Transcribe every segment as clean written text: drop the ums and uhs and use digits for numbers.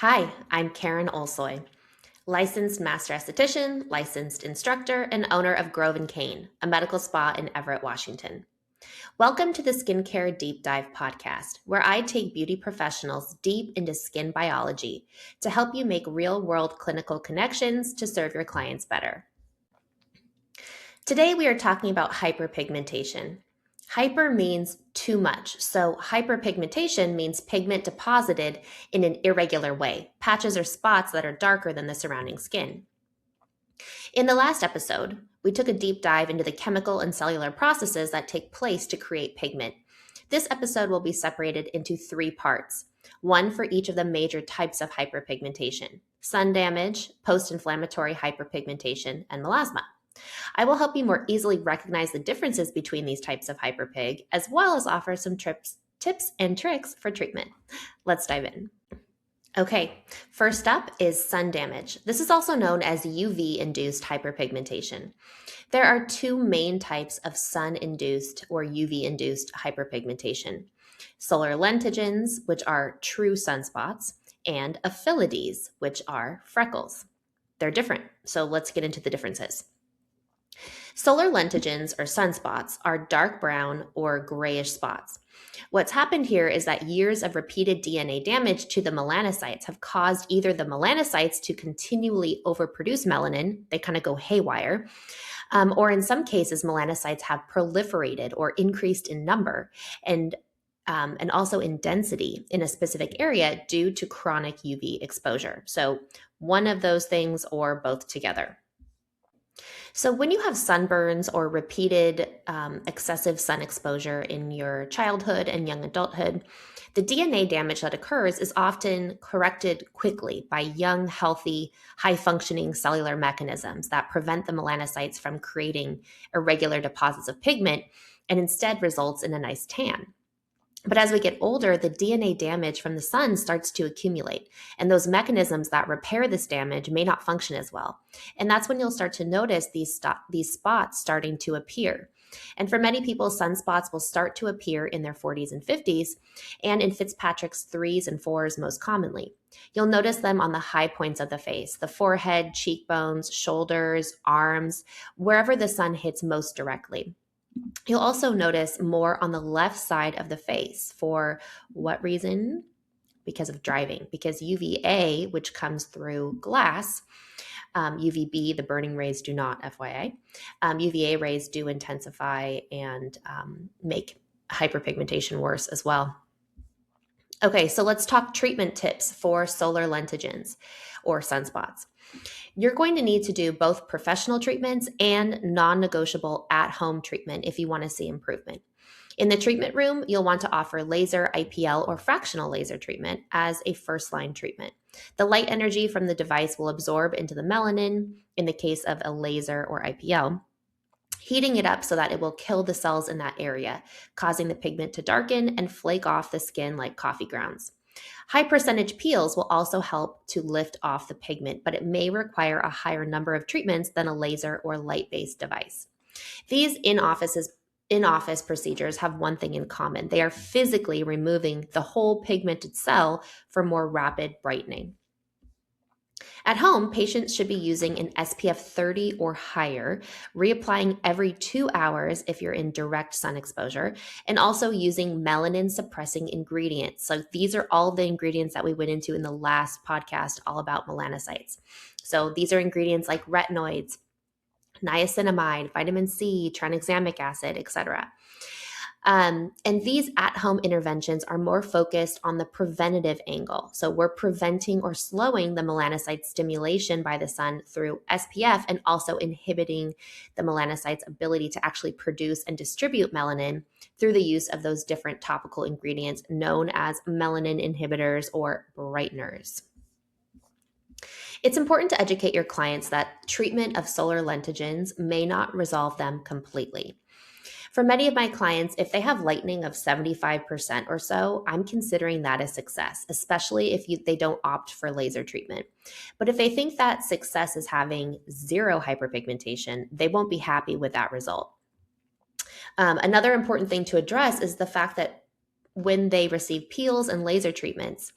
Hi, I'm Karen Olsoy, licensed master esthetician, licensed instructor, and owner of Grove and Cane, a medical spa in Everett, Washington. Welcome to the Skincare Deep Dive podcast, where I take beauty professionals deep into skin biology to help you make real world clinical connections to serve your clients better. Today, we are talking about hyperpigmentation. Hyper means too much, so hyperpigmentation means pigment deposited in an irregular way, patches or spots that are darker than the surrounding skin. In the last episode, we took a deep dive into the chemical and cellular processes that take place to create pigment. This episode will be separated into three parts, one for each of the major types of hyperpigmentation: sun damage, post-inflammatory hyperpigmentation, and melasma. I will help you more easily recognize the differences between these types of hyperpig, as well as offer some tips and tricks for treatment. Let's dive in. Okay, first up is sun damage. This is also known as UV-induced hyperpigmentation. There are two main types of sun-induced or UV-induced hyperpigmentation: solar lentigins, which are true sunspots, and aphilides, which are freckles. They're different, so let's get into the differences. Solar lentigins or sunspots are dark brown or grayish spots. What's happened here is that years of repeated DNA damage to the melanocytes have caused either the melanocytes to continually overproduce melanin, they kind of go haywire, or in some cases, melanocytes have proliferated or increased in number and also in density in a specific area due to chronic UV exposure. So one of those things or both together. So, when you have sunburns or repeated excessive sun exposure in your childhood and young adulthood, the DNA damage that occurs is often corrected quickly by young, healthy, high functioning cellular mechanisms that prevent the melanocytes from creating irregular deposits of pigment and instead results in a nice tan. But as we get older, the DNA damage from the sun starts to accumulate, and those mechanisms that repair this damage may not function as well. And that's when you'll start to notice these spots starting to appear. And for many people, sunspots will start to appear in their 40s and 50s, and in Fitzpatrick's 3s and 4s most commonly. You'll notice them on the high points of the face, the forehead, cheekbones, shoulders, arms, wherever the sun hits most directly. You'll also notice more on the left side of the face. For what reason? Because of driving. Because UVA, which comes through glass, UVB, the burning rays do not, FYI. UVA rays do intensify and make hyperpigmentation worse as well. Okay, so let's talk treatment tips for solar lentigins or sunspots. You're going to need to do both professional treatments and non-negotiable at-home treatment if you want to see improvement. In the treatment room, you'll want to offer laser, IPL, or fractional laser treatment as a first-line treatment. The light energy from the device will absorb into the melanin in the case of a laser or IPL, heating it up so that it will kill the cells in that area, causing the pigment to darken and flake off the skin like coffee grounds. High percentage peels will also help to lift off the pigment, but it may require a higher number of treatments than a laser or light-based device. These in-office procedures have one thing in common. They are physically removing the whole pigmented cell for more rapid brightening. At home, patients should be using an SPF 30 or higher, reapplying every 2 hours if you're in direct sun exposure, and also using melanin suppressing ingredients. So these are all the ingredients that we went into in the last podcast all about melanocytes. So these are ingredients like retinoids, niacinamide, vitamin C, tranexamic acid, etc. And these at-home interventions are more focused on the preventative angle. So we're preventing or slowing the melanocyte stimulation by the sun through SPF and also inhibiting the melanocyte's ability to actually produce and distribute melanin through the use of those different topical ingredients known as melanin inhibitors or brighteners. It's important to educate your clients that treatment of solar lentigins may not resolve them completely. For many of my clients, if they have lightening of 75% or so, I'm considering that a success, especially if they don't opt for laser treatment. But if they think that success is having zero hyperpigmentation, they won't be happy with that result. Another important thing to address is the fact that when they receive peels and laser treatments,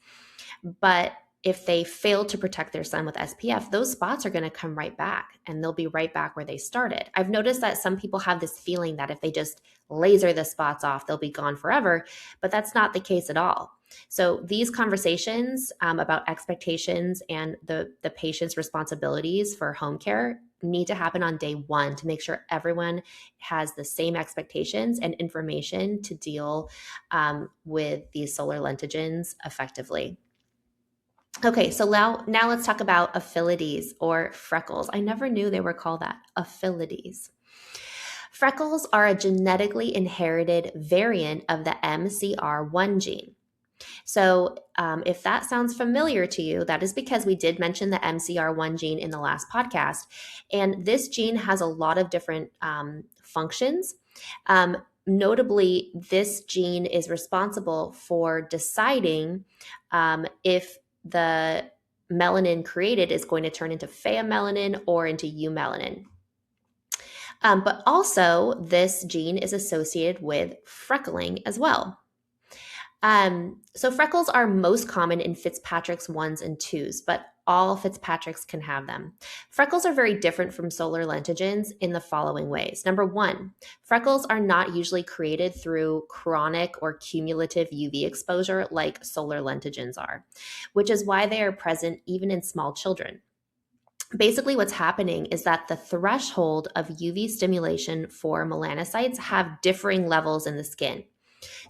but if they fail to protect their sun with SPF, those spots are going to come right back and they'll be right back where they started. I've noticed that some people have this feeling that if they just laser the spots off, they'll be gone forever, but that's not the case at all. So these conversations about expectations and the patient's responsibilities for home care need to happen on day one to make sure everyone has the same expectations and information to deal with these solar lentogens effectively. Okay, so now let's talk about affinities or freckles. I never knew they were called that, affinities. Freckles are a genetically inherited variant of the MCR1 gene. So, if that sounds familiar to you, that is because we did mention the MCR1 gene in the last podcast. And this gene has a lot of different functions. Notably, this gene is responsible for deciding if the melanin created is going to turn into pheomelanin or into eumelanin. But also, this gene is associated with freckling as well. So freckles are most common in Fitzpatrick's 1s and 2s, but all Fitzpatricks can have them. Freckles are very different from solar lentogens in the following ways. Number one, freckles are not usually created through chronic or cumulative UV exposure like solar lentogens are, which is why they are present even in small children. Basically, what's happening is that the threshold of UV stimulation for melanocytes have differing levels in the skin.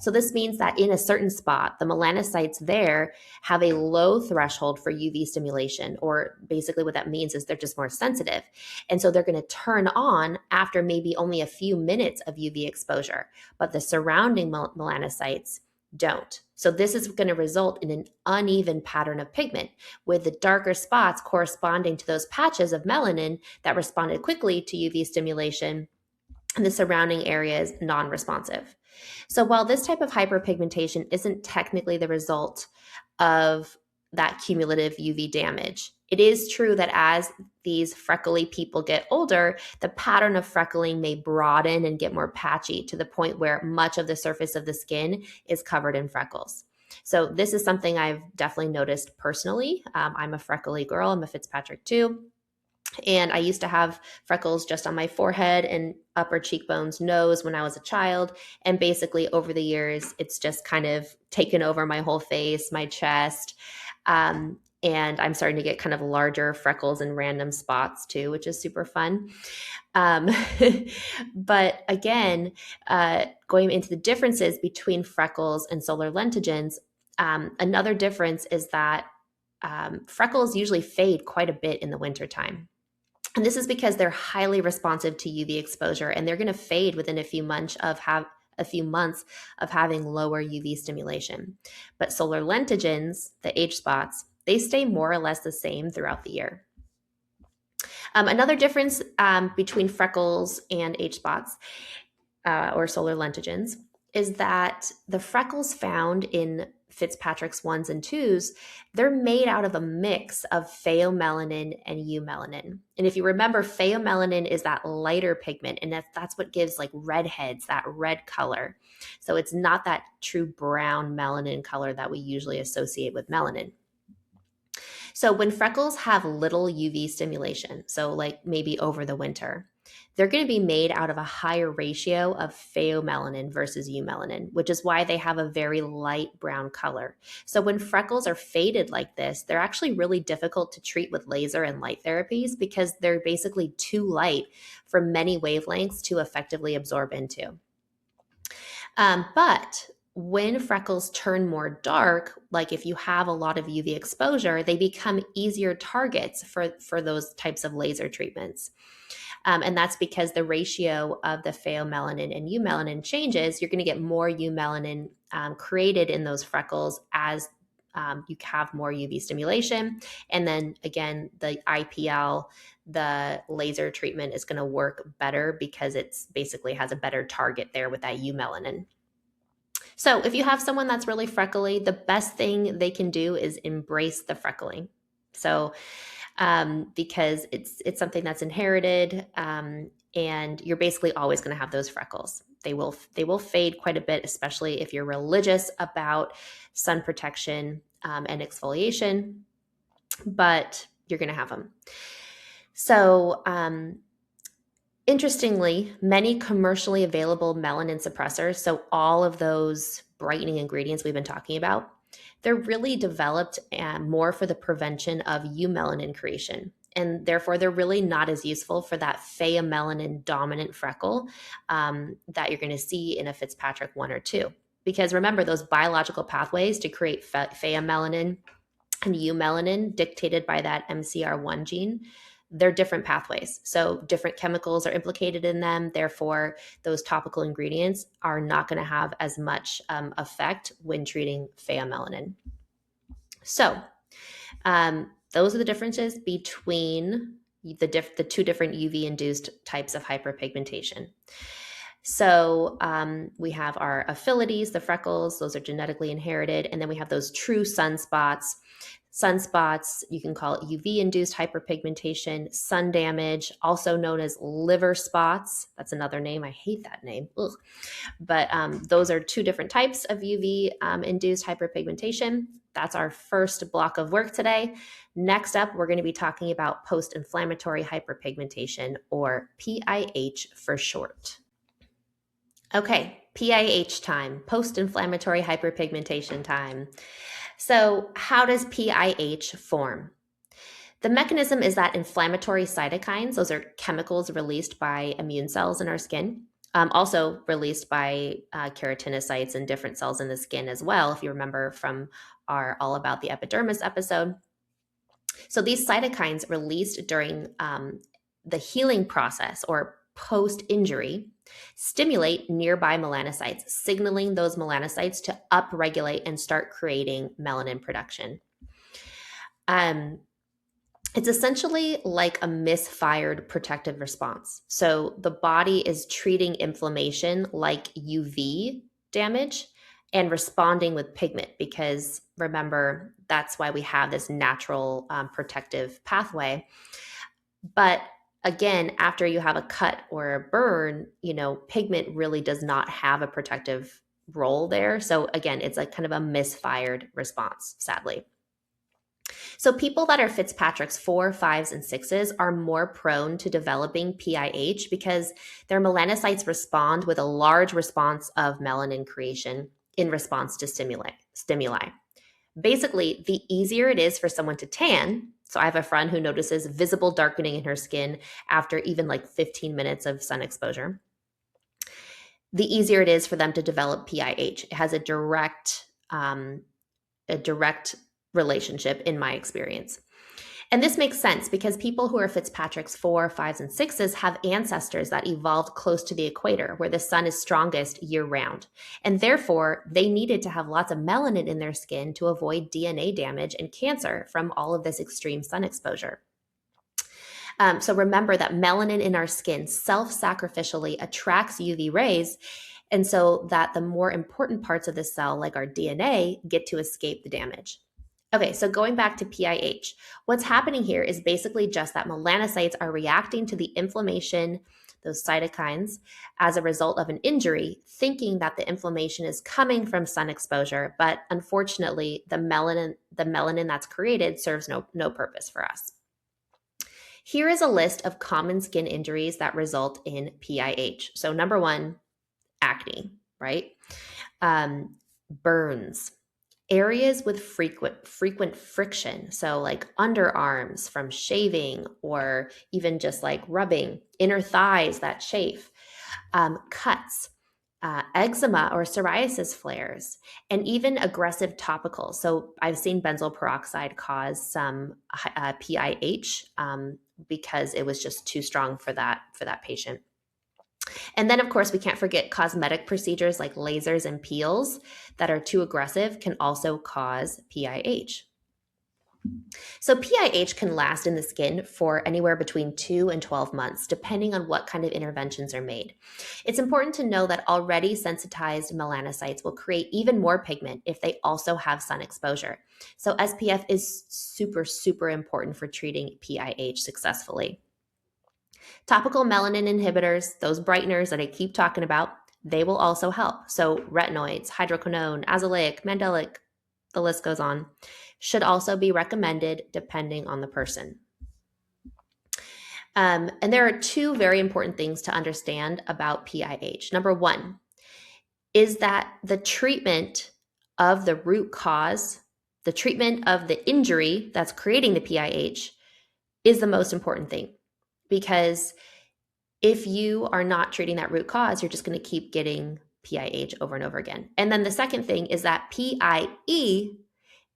So this means that in a certain spot, the melanocytes there have a low threshold for UV stimulation, or basically what that means is they're just more sensitive. And so they're going to turn on after maybe only a few minutes of UV exposure, but the surrounding melanocytes don't. So this is going to result in an uneven pattern of pigment, with the darker spots corresponding to those patches of melanin that responded quickly to UV stimulation, and the surrounding area is non-responsive. So while this type of hyperpigmentation isn't technically the result of that cumulative UV damage, it is true that as these freckly people get older, the pattern of freckling may broaden and get more patchy to the point where much of the surface of the skin is covered in freckles. So this is something I've definitely noticed personally. I'm a freckly girl. I'm a Fitzpatrick too. And I used to have freckles just on my forehead and upper cheekbones, nose when I was a child. And basically over the years, it's just kind of taken over my whole face, my chest. And I'm starting to get kind of larger freckles in random spots too, which is super fun. But again, going into the differences between freckles and solar lentogens, another difference is that freckles usually fade quite a bit in the wintertime. And this is because they're highly responsive to UV exposure, and they're going to fade within a few months of having lower UV stimulation. But solar lentogens, the age spots, they stay more or less the same throughout the year. Another difference between freckles and age spots or solar lentogens is that the freckles found in Fitzpatrick's 1s and 2s, they're made out of a mix of pheomelanin and eumelanin. And if you remember, pheomelanin is that lighter pigment, and that's what gives like redheads that red color. So it's not that true brown melanin color that we usually associate with melanin. So when freckles have little UV stimulation, so like maybe over the winter, they're going to be made out of a higher ratio of pheomelanin versus eumelanin, which is why they have a very light brown color. So when freckles are faded like this, they're actually really difficult to treat with laser and light therapies because they're basically too light for many wavelengths to effectively absorb into. But when freckles turn more dark, like if you have a lot of UV exposure, they become easier targets for those types of laser treatments. And that's because the ratio of the pheomelanin and eumelanin changes. You're going to get more eumelanin created in those freckles as you have more UV stimulation. And then again, the IPL, the laser treatment, is going to work better because it's basically has a better target there with that eumelanin. So if you have someone that's really freckly, the best thing they can do is embrace the freckling. So because it's something that's inherited, and you're basically always going to have those freckles. They will fade quite a bit, especially if you're religious about sun protection and exfoliation. but you're going to have them. So, interestingly, many commercially available melanin suppressors, so all of those brightening ingredients we've been talking about, they're really developed more for the prevention of eumelanin creation. And therefore, they're really not as useful for that pheomelanin dominant freckle that you're going to see in a Fitzpatrick 1 or 2. Because remember, those biological pathways to create pheomelanin and eumelanin dictated by that MCR1 gene, they're different pathways. So different chemicals are implicated in them. Therefore, those topical ingredients are not going to have as much effect when treating pheomelanin. So those are the differences between the two different UV-induced types of hyperpigmentation. So we have our affinities, the freckles, those are genetically inherited. And then we have those true sunspots. Sunspots, you can call it UV-induced hyperpigmentation, sun damage, also known as liver spots. That's another name. I hate that name. Ugh. But those are two different types of UV-induced hyperpigmentation. That's our first block of work today. Next up, we're going to be talking about post-inflammatory hyperpigmentation, or PIH for short. Okay, PIH time, post-inflammatory hyperpigmentation time. So how does PIH form? The mechanism is that inflammatory cytokines, those are chemicals released by immune cells in our skin, also released by keratinocytes and different cells in the skin as well, if you remember from our All About the Epidermis episode. So these cytokines released during the healing process or post-injury stimulate nearby melanocytes, signaling those melanocytes to upregulate and start creating melanin production. It's essentially like a misfired protective response. So the body is treating inflammation like UV damage and responding with pigment, because remember, that's why we have this natural protective pathway. But again, after you have a cut or a burn, pigment really does not have a protective role there. So again, it's like kind of a misfired response, sadly. So people that are Fitzpatrick's 4, 5s, and 6s are more prone to developing PIH because their melanocytes respond with a large response of melanin creation in response to stimuli. Basically, the easier it is for someone to tan. So I have a friend who notices visible darkening in her skin after even like 15 minutes of sun exposure. The easier it is for them to develop PIH. It has a direct relationship in my experience. And this makes sense because people who are Fitzpatrick's 4, 5s, and 6s have ancestors that evolved close to the equator where the sun is strongest year round. And therefore, they needed to have lots of melanin in their skin to avoid DNA damage and cancer from all of this extreme sun exposure. So remember that melanin in our skin self-sacrificially attracts UV rays, and so that the more important parts of the cell, like our DNA, get to escape the damage. Okay, so going back to PIH, what's happening here is basically just that melanocytes are reacting to the inflammation, those cytokines, as a result of an injury, thinking that the inflammation is coming from sun exposure, but unfortunately, the melanin that's created serves no purpose for us. Here is a list of common skin injuries that result in PIH. So number 1, acne, right? Burns. Areas with frequent friction, so like underarms from shaving or even just like rubbing, inner thighs that chafe, cuts, eczema or psoriasis flares, and even aggressive topicals. So I've seen benzoyl peroxide cause some PIH because it was just too strong for that patient. And then, of course, we can't forget cosmetic procedures like lasers and peels that are too aggressive can also cause PIH. So PIH can last in the skin for anywhere between 2 and 12 months, depending on what kind of interventions are made. It's important to know that already sensitized melanocytes will create even more pigment if they also have sun exposure. So SPF is super, super important for treating PIH successfully. Topical melanin inhibitors, those brighteners that I keep talking about, they will also help. So retinoids, hydroquinone, azelaic, mandelic, the list goes on, should also be recommended depending on the person. And there are two very important things to understand about PIH. Number one is that the treatment of the root cause, the treatment of the injury that's creating the PIH, is the most important thing. Because if you are not treating that root cause, you're just going to keep getting PIH over and over again. And then the second thing is that PIE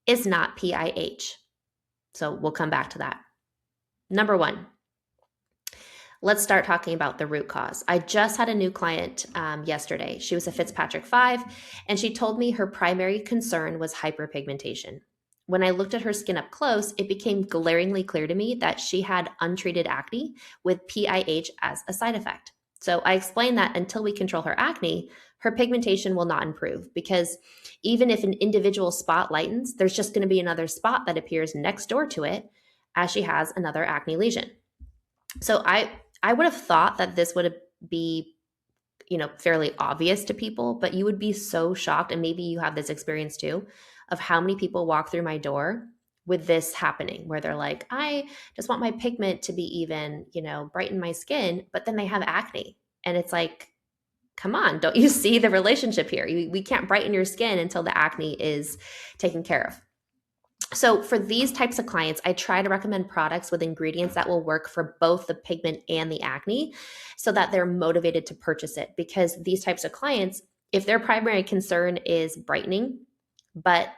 is not PIH. So we'll come back to that. Number one, let's start talking about the root cause. I just had a new client yesterday. She was a Fitzpatrick 5, and she told me her primary concern was hyperpigmentation. When I looked at her skin up close, it became glaringly clear to me that she had untreated acne with PIH as a side effect. So I explained that until we control her acne, her pigmentation will not improve, because even if an individual spot lightens, there's just going to be another spot that appears next door to it as she has another acne lesion. So I would have thought that this would be, fairly obvious to people, but you would be so shocked, and maybe you have this experience too, of how many people walk through my door with this happening, where they're like, I just want my pigment to be even, brighten my skin, but then they have acne. And it's like, come on, don't you see the relationship here? We can't brighten your skin until the acne is taken care of. So for these types of clients, I try to recommend products with ingredients that will work for both the pigment and the acne, so that they're motivated to purchase it. Because these types of clients, if their primary concern is brightening, but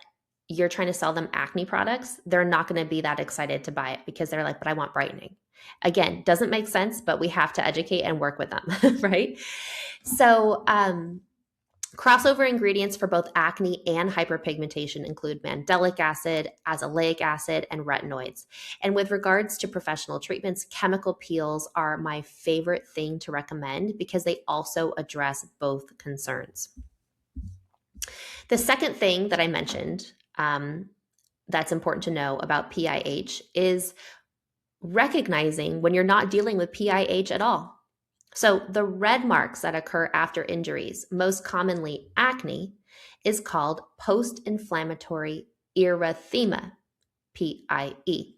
you're trying to sell them acne products, they're not going to be that excited to buy it, because they're like, but I want brightening. Again, doesn't make sense, but we have to educate and work with them, right? So, crossover ingredients for both acne and hyperpigmentation include mandelic acid, azelaic acid, and retinoids. And with regards to professional treatments, chemical peels are my favorite thing to recommend, because they also address both concerns. The second thing that I mentioned that's important to know about PIH is recognizing when you're not dealing with PIH at all. So the red marks that occur after injuries, most commonly acne, is called post-inflammatory erythema, PIE.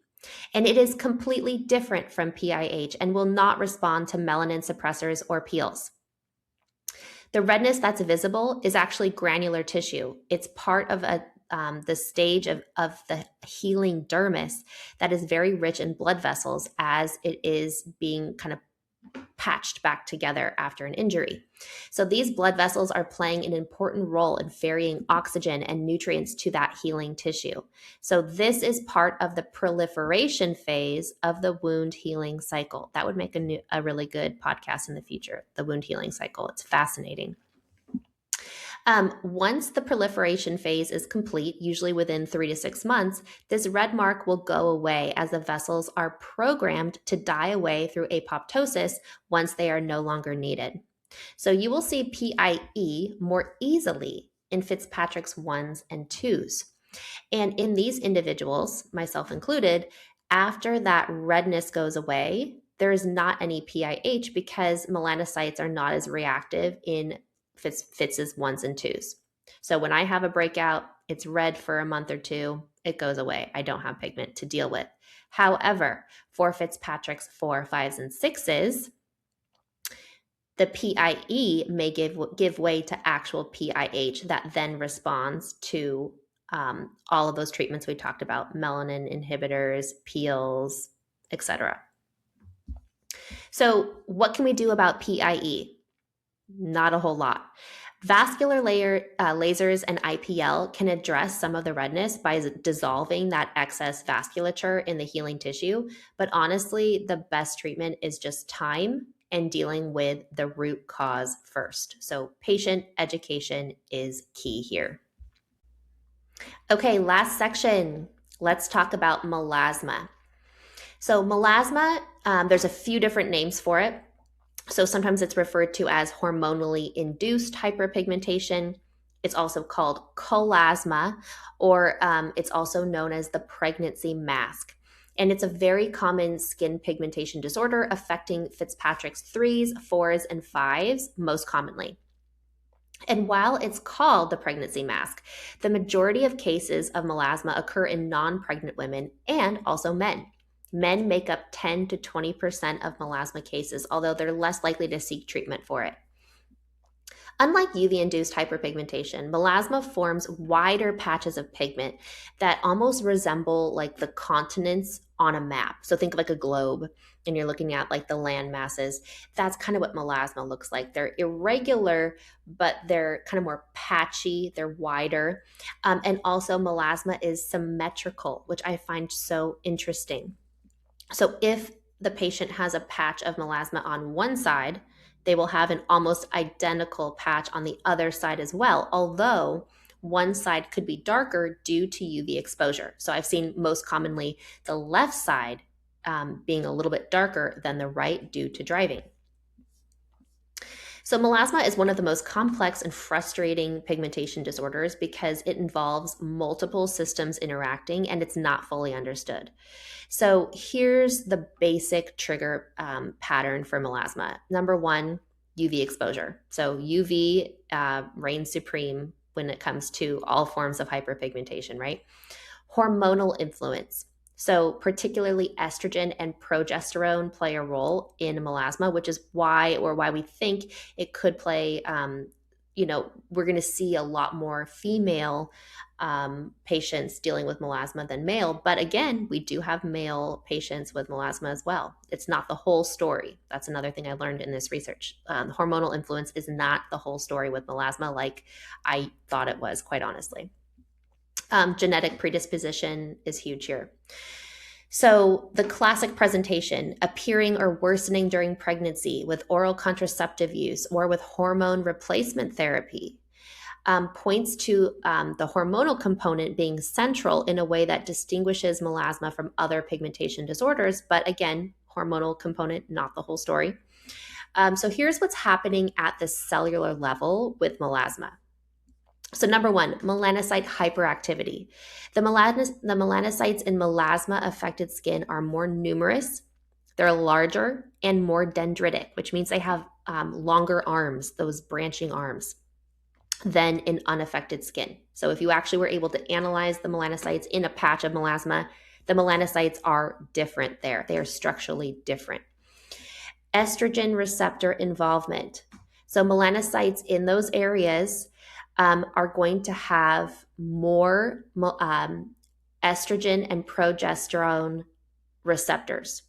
And it is completely different from PIH and will not respond to melanin suppressors or peels. The redness that's visible is actually granular tissue. It's part of the stage of the healing dermis that is very rich in blood vessels as it is being kind of patched back together after an injury. So these blood vessels are playing an important role in ferrying oxygen and nutrients to that healing tissue. So this is part of the proliferation phase of the wound healing cycle. That would make a really good podcast in the future, the wound healing cycle. It's fascinating. Once the proliferation phase is complete, usually within 3 to 6 months, this red mark will go away as the vessels are programmed to die away through apoptosis once they are no longer needed. So you will see PIE more easily in Fitzpatrick's 1s and 2s. And in these individuals, myself included, after that redness goes away, there is not any PIH, because melanocytes are not as reactive in Fitz's 1s and 2s. So when I have a breakout, it's red for a month or two, it goes away. I don't have pigment to deal with. However, for Fitzpatrick's 4, 5s, and 6s, the PIE may give way to actual PIH that then responds to all of those treatments we talked about, melanin inhibitors, peels, etc. So what can we do about PIE? Not a whole lot. Vascular lasers and IPL can address some of the redness by dissolving that excess vasculature in the healing tissue. But honestly, the best treatment is just time and dealing with the root cause first. So patient education is key here. Okay, last section. Let's talk about melasma. So melasma, there's a few different names for it. So sometimes it's referred to as hormonally induced hyperpigmentation. It's also called cholasma, or it's also known as the pregnancy mask. And it's a very common skin pigmentation disorder affecting Fitzpatrick's 3s, 4s, and 5s most commonly. And while it's called the pregnancy mask, the majority of cases of melasma occur in non pregnant women and also men. Men make up 10 to 20% of melasma cases, although they're less likely to seek treatment for it. Unlike UV-induced hyperpigmentation, melasma forms wider patches of pigment that almost resemble like the continents on a map. So think of like a globe and you're looking at like the land masses. That's kind of what melasma looks like. They're irregular, but they're kind of more patchy. They're wider. And also melasma is symmetrical, which I find so interesting. So if the patient has a patch of melasma on one side, they will have an almost identical patch on the other side as well, although one side could be darker due to UV exposure. So I've seen most commonly the left side being a little bit darker than the right due to driving. So melasma is one of the most complex and frustrating pigmentation disorders because it involves multiple systems interacting and it's not fully understood. So here's the basic trigger pattern for melasma. Number one, UV exposure. So UV reigns supreme when it comes to all forms of hyperpigmentation, right? Hormonal influence. So particularly estrogen and progesterone play a role in melasma, which is why we think it could play, we're going to see a lot more female patients dealing with melasma than male. But again, we do have male patients with melasma as well. It's not the whole story. That's another thing I learned in this research. Hormonal influence is not the whole story with melasma like I thought it was, quite honestly. Genetic predisposition is huge here. So the classic presentation, appearing or worsening during pregnancy with oral contraceptive use or with hormone replacement therapy, points to the hormonal component being central in a way that distinguishes melasma from other pigmentation disorders. But again, hormonal component, not the whole story. So here's what's happening at the cellular level with melasma. So number one, melanocyte hyperactivity. The melanocytes in melasma-affected skin are more numerous, they're larger, and more dendritic, which means they have longer arms, those branching arms, than in unaffected skin. So if you actually were able to analyze the melanocytes in a patch of melasma, the melanocytes are different there. They are structurally different. Estrogen receptor involvement. So melanocytes in those areas are going to have more estrogen and progesterone receptors.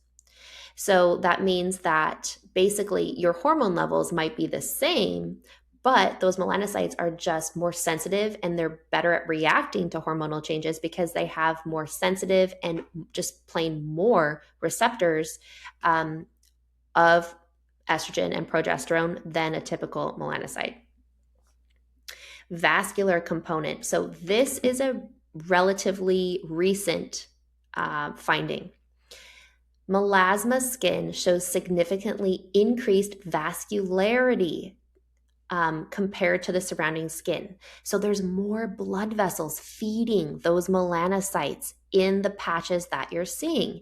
So that means that basically your hormone levels might be the same, but those melanocytes are just more sensitive and they're better at reacting to hormonal changes because they have more sensitive and just plain more receptors of estrogen and progesterone than a typical melanocyte. Vascular component. So this is a relatively recent finding. Melasma skin shows significantly increased vascularity compared to the surrounding skin. So there's more blood vessels feeding those melanocytes in the patches that you're seeing.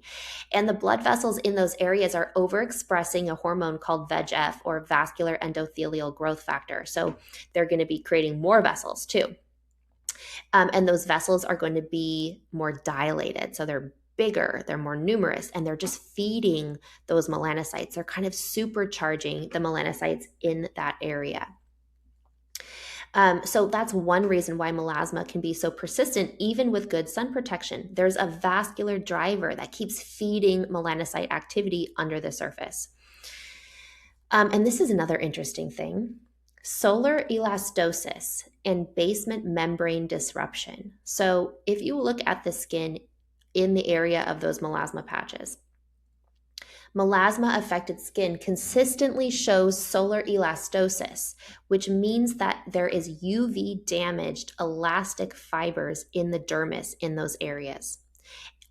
And the blood vessels in those areas are overexpressing a hormone called VEGF, or vascular endothelial growth factor. So they're going to be creating more vessels too. And those vessels are going to be more dilated. So they're bigger, they're more numerous, and they're just feeding those melanocytes. They're kind of supercharging the melanocytes in that area. So that's one reason why melasma can be so persistent even with good sun protection. There's a vascular driver that keeps feeding melanocyte activity under the surface. And this is another interesting thing. Solar elastosis and basement membrane disruption. So if you look at the skin in the area of those melasma patches, melasma-affected skin consistently shows solar elastosis, which means that there is UV-damaged elastic fibers in the dermis in those areas.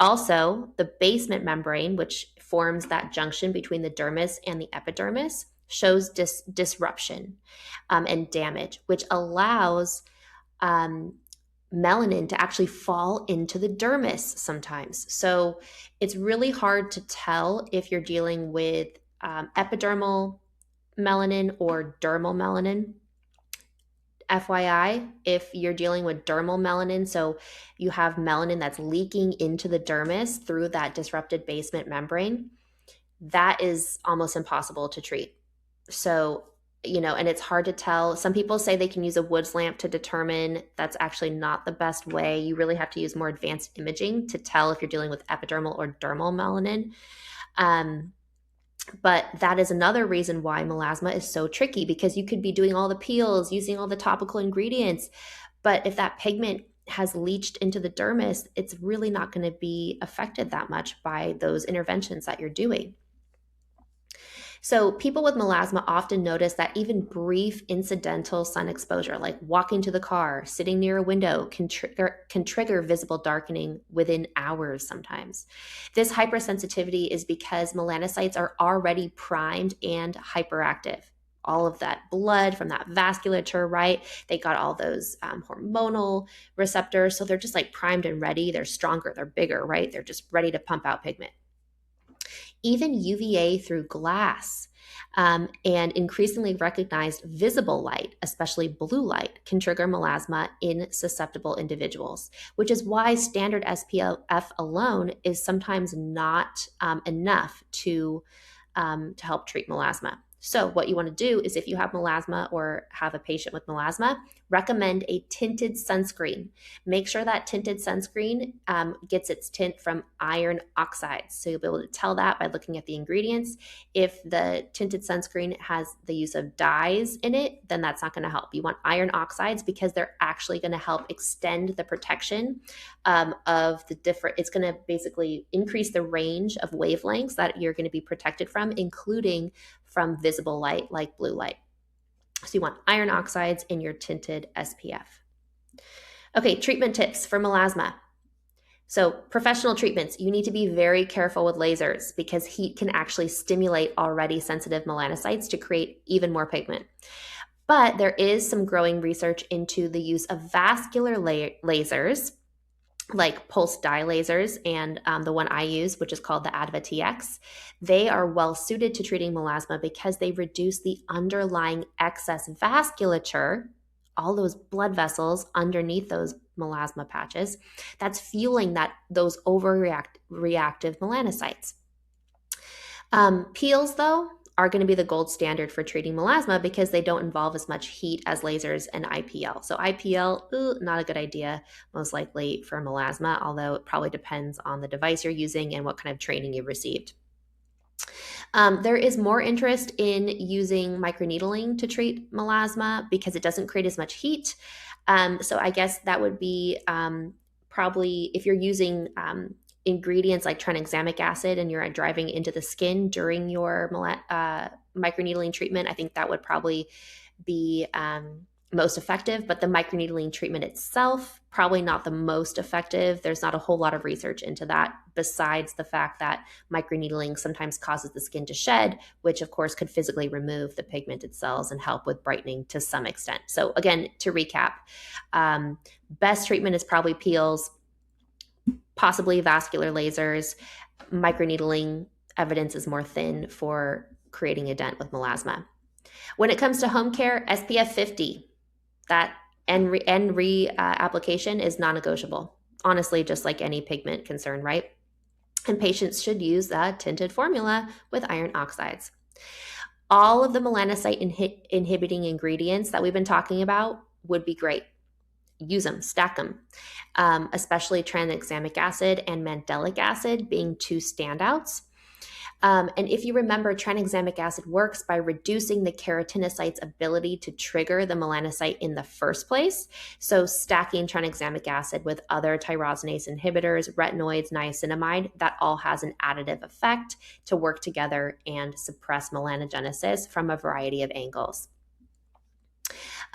Also, the basement membrane, which forms that junction between the dermis and the epidermis, shows disruption and damage, which allows melanin to actually fall into the dermis sometimes. So it's really hard to tell if you're dealing with epidermal melanin or dermal melanin. FYI, if you're dealing with dermal melanin, so you have melanin that's leaking into the dermis through that disrupted basement membrane, that is almost impossible to treat. So, and it's hard to tell. Some people say they can use a Woods lamp to determine. That's actually not the best way. You really have to use more advanced imaging to tell if you're dealing with epidermal or dermal melanin. But that is another reason why melasma is so tricky, because you could be doing all the peels, using all the topical ingredients, but if that pigment has leached into the dermis, it's really not going to be affected that much by those interventions that you're doing. So people with melasma often notice that even brief incidental sun exposure, like walking to the car, sitting near a window, can trigger visible darkening within hours sometimes. This hypersensitivity is because melanocytes are already primed and hyperactive. All of that blood from that vasculature, right? They got all those hormonal receptors. So they're just like primed and ready. They're stronger, they're bigger, right? They're just ready to pump out pigment. Even UVA through glass and increasingly recognized visible light, especially blue light, can trigger melasma in susceptible individuals, which is why standard SPF alone is sometimes not enough to help treat melasma. So what you want to do is, if you have melasma or have a patient with melasma, recommend a tinted sunscreen. Make sure that tinted sunscreen gets its tint from iron oxides. So you'll be able to tell that by looking at the ingredients. If the tinted sunscreen has the use of dyes in it, then that's not going to help. You want iron oxides because they're actually going to help extend the protection of the different, it's going to basically increase the range of wavelengths that you're going to be protected from, including from visible light like blue light. So you want iron oxides in your tinted SPF. Okay, treatment tips for melasma. So professional treatments, you need to be very careful with lasers because heat can actually stimulate already sensitive melanocytes to create even more pigment. But there is some growing research into the use of vascular lasers, like pulse dye lasers, and the one I use, which is called the Adva TX. They are well suited to treating melasma because they reduce the underlying excess vasculature, all those blood vessels underneath those melasma patches, that's fueling those overreactive melanocytes. Peels, though, are going to be the gold standard for treating melasma because they don't involve as much heat as lasers and IPL. So IPL, not a good idea, most likely for melasma, although it probably depends on the device you're using and what kind of training you've received. There is more interest in using microneedling to treat melasma because it doesn't create as much heat. So I guess that would be probably if you're using ingredients like tranexamic acid and you're driving into the skin during your microneedling treatment, I think that would probably be most effective. But the microneedling treatment itself, probably not the most effective. There's not a whole lot of research into that, besides the fact that microneedling sometimes causes the skin to shed, which of course could physically remove the pigmented cells and help with brightening to some extent. So again, to recap, best treatment is probably peels, possibly vascular lasers. Microneedling evidence is more thin for creating a dent with melasma. When it comes to home care, SPF 50, that application is non-negotiable. Honestly, just like any pigment concern, right? And patients should use that tinted formula with iron oxides. All of the melanocyte inhibiting ingredients that we've been talking about would be great. Use them, stack them, especially tranexamic acid and mandelic acid being two standouts. And if you remember, tranexamic acid works by reducing the keratinocyte's ability to trigger the melanocyte in the first place. So stacking tranexamic acid with other tyrosinase inhibitors, retinoids, niacinamide, that all has an additive effect to work together and suppress melanogenesis from a variety of angles.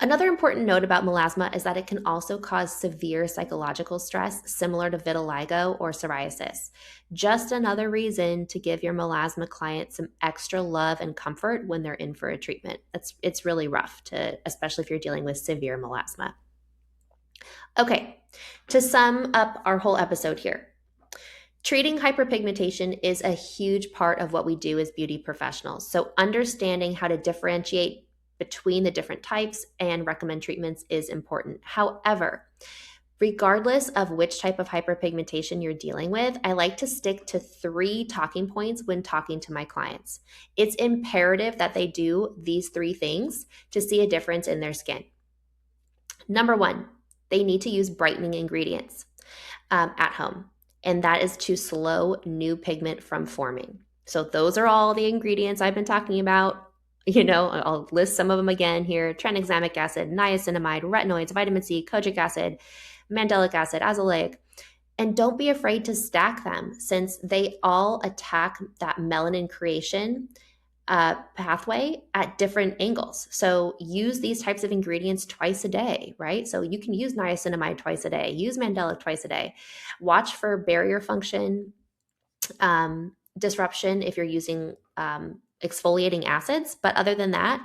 Another important note about melasma is that it can also cause severe psychological stress, similar to vitiligo or psoriasis. Just another reason to give your melasma client some extra love and comfort when they're in for a treatment. It's really rough, especially if you're dealing with severe melasma. Okay, to sum up our whole episode here. Treating hyperpigmentation is a huge part of what we do as beauty professionals. So understanding how to differentiate between the different types and recommend treatments is important. However, regardless of which type of hyperpigmentation you're dealing with, I like to stick to 3 talking points when talking to my clients. It's imperative that they do these 3 things to see a difference in their skin. Number 1, they need to use brightening ingredients at home, and that is to slow new pigment from forming. So those are all the ingredients I've been talking about. I'll list some of them again here: tranexamic acid, niacinamide, retinoids, vitamin C, kojic acid, mandelic acid, azelaic. And don't be afraid to stack them, since they all attack that melanin creation pathway at different angles. So use these types of ingredients twice a day, right? So you can use niacinamide twice a day, use mandelic twice a day. Watch for barrier function disruption if you're using exfoliating acids. But other than that,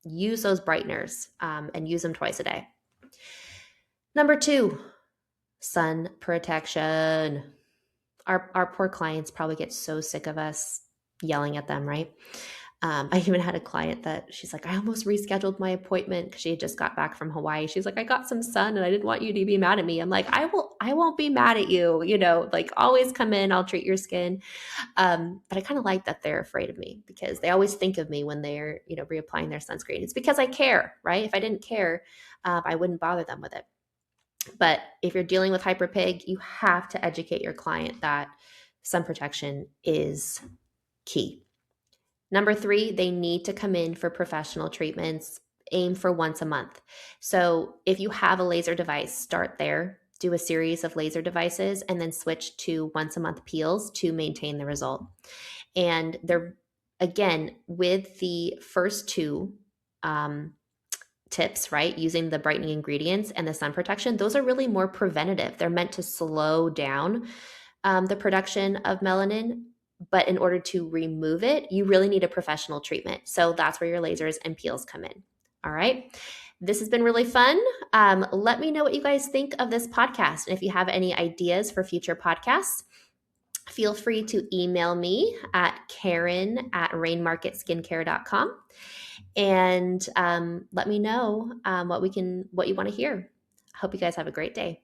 use those brighteners and use them twice a day. Number 2, sun protection. Our poor clients probably get so sick of us yelling at them, right? I even had a client that she's like, I almost rescheduled my appointment because she had just got back from Hawaii. She's like, I got some sun and I didn't want you to be mad at me. I'm like, I won't be mad at you. Like, always come in, I'll treat your skin. But I kind of like that they're afraid of me, because they always think of me when they're, reapplying their sunscreen. It's because I care, right? If I didn't care, I wouldn't bother them with it. But if you're dealing with hyperpig, you have to educate your client that sun protection is key. Number 3, they need to come in for professional treatments. Aim for once a month. So if you have a laser device, start there. Do a series of laser devices and then switch to once a month peels to maintain the result. And they're, again, with the first 2 tips, right? Using the brightening ingredients and the sun protection, those are really more preventative. They're meant to slow down the production of melanin. But in order to remove it, you really need a professional treatment. So that's where your lasers and peels come in. All right. This has been really fun. Let me know what you guys think of this podcast. And if you have any ideas for future podcasts, feel free to email me at Karen@rainmarketskincare.com and let me know what you want to hear. Hope you guys have a great day.